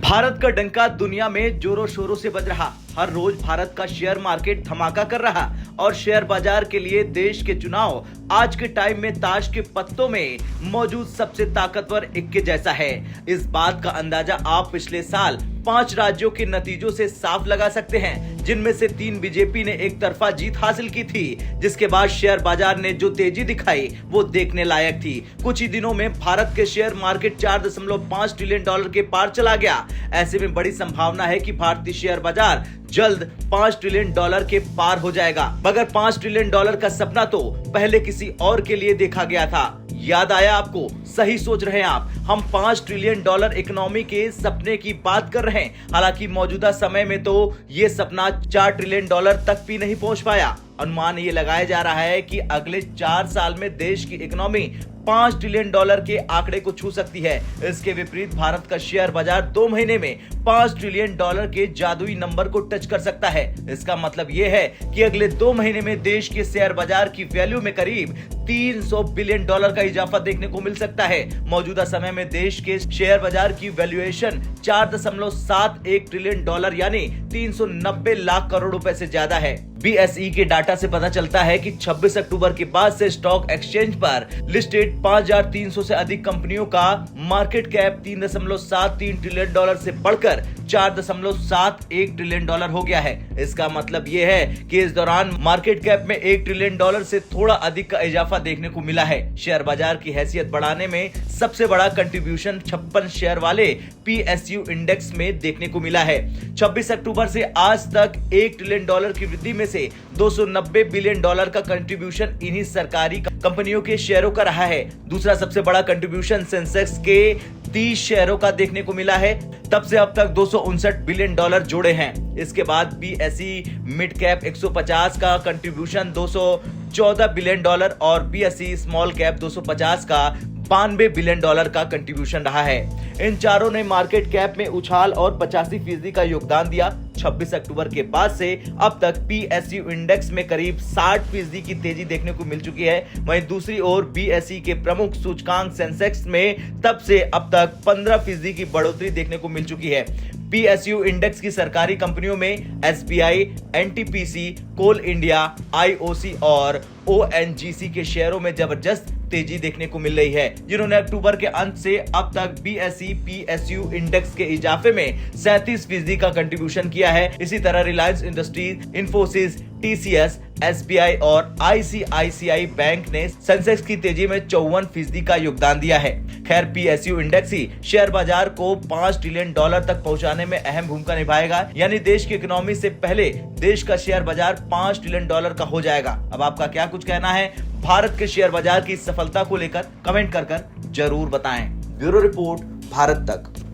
भारत का डंका दुनिया में जोरों शोरों से बज रहा। हर रोज भारत का शेयर मार्केट धमाका कर रहा और शेयर बाजार के लिए देश के चुनाव आज के टाइम में ताश के पत्तों में मौजूद सबसे ताकतवर इक्के जैसा है। इस बात का अंदाजा आप पिछले साल 5 राज्यों के नतीजों से साफ लगा सकते हैं, जिनमें से 3 बीजेपी ने एक तरफा जीत हासिल की थी, जिसके बाद शेयर बाजार ने जो तेजी दिखाई वो देखने लायक थी। कुछ ही दिनों में भारत के शेयर मार्केट 4.5 ट्रिलियन डॉलर के पार चला गया। ऐसे में बड़ी संभावना है कि भारतीय शेयर बाजार जल्द 5 ट्रिलियन डॉलर के पार हो जाएगा। मगर 5 ट्रिलियन डॉलर का सपना तो पहले किसी और के लिए देखा गया था। याद आया आपको? सही सोच रहे हैं आप। हम 5 ट्रिलियन डॉलर इकोनॉमी के सपने की बात कर रहे हैं। हालांकि मौजूदा समय में तो ये सपना 4 ट्रिलियन डॉलर तक भी नहीं पहुंच पाया। अनुमान ये लगाया जा रहा है कि अगले 4 साल में देश की इकोनॉमी 5 ट्रिलियन डॉलर के आंकड़े को छू सकती है। इसके विपरीत भारत का शेयर बाजार 2 महीने में 5 ट्रिलियन डॉलर के जादुई नंबर को टच कर सकता है। इसका मतलब ये है कि अगले 2 महीने में देश के शेयर बाजार की वैल्यू में करीब 300 बिलियन डॉलर का इजाफा देखने को मिल सकता है। मौजूदा समय में देश के शेयर बाजार की वैल्यूएशन 4.71 ट्रिलियन डॉलर यानी 390 लाख करोड़ रुपए से ज्यादा है। BSE के डाटा से पता चलता है कि 26 अक्टूबर के बाद से स्टॉक एक्सचेंज पर लिस्टेड 5300 से अधिक कंपनियों का मार्केट कैप 3.73 ट्रिलियन डॉलर से बढ़कर 4.71 ट्रिलियन डॉलर हो गया है। इसका मतलब यह है कि इस दौरान मार्केट कैप में 1 ट्रिलियन डॉलर से थोड़ा अधिक का इजाफा देखने को मिला है। शेयर बाजार की हैसियत बढ़ाने में सबसे बड़ा कंट्रीब्यूशन 56 शेयर वाले PSU इंडेक्स में देखने को मिला है। 26 अक्टूबर से आज तक 1 ट्रिलियन डॉलर की वृद्धि में से 290 बिलियन डॉलर का कंट्रीब्यूशन इन्हीं सरकारी कंपनियों के शेयरों का रहा है। दूसरा सबसे बड़ा कंट्रीब्यूशन सेंसेक्स के 30 शेयरों का देखने को मिला है। तब से अब तक 259 बिलियन डॉलर जोड़े हैं। इसके बाद BSE मिड कैप 150 का कंट्रीब्यूशन 214 बिलियन डॉलर और BSE स्मॉल कैप 250 का 92 बिलियन डॉलर का कंट्रीब्यूशन रहा है। इन चारों ने मार्केट कैप में उछाल और 85% का योगदान दिया। 26 अक्टूबर के बाद से अब तक PSU इंडेक्स में करीब 60% की तेजी देखने को मिल चुकी है। वहीं दूसरी ओर BSE के प्रमुख सूचकांक सेंसेक्स में तब से अब तक 15% की बढ़ोतरी देखने को मिल चुकी है। PSU इंडेक्स की सरकारी कंपनियों में SBI, NTPC, कोल इंडिया, IOC और ONGC के शेयरों में जबरदस्त तेजी देखने को मिल रही है, जिन्होंने अक्टूबर के अंत से अब तक BSE PSU इंडेक्स के इजाफे में 37% का कंट्रीब्यूशन किया है। इसी तरह Reliance industries, Infosys, TCS, SBI और ICICI बैंक ने सेंसेक्स की तेजी में 54% का योगदान दिया है। खैर, PSU इंडेक्स ही शेयर बाजार को 5 ट्रिलियन डॉलर तक पहुंचाने में अहम भूमिका निभाएगा, यानी देश की इकोनॉमी से पहले देश का शेयर बाजार 5 ट्रिलियन डॉलर का हो जाएगा। अब आपका क्या कुछ कहना है भारत के शेयर बाजार की सफलता को लेकर? कमेंट कर जरूर बताएं। ब्यूरो रिपोर्ट, भारत तक।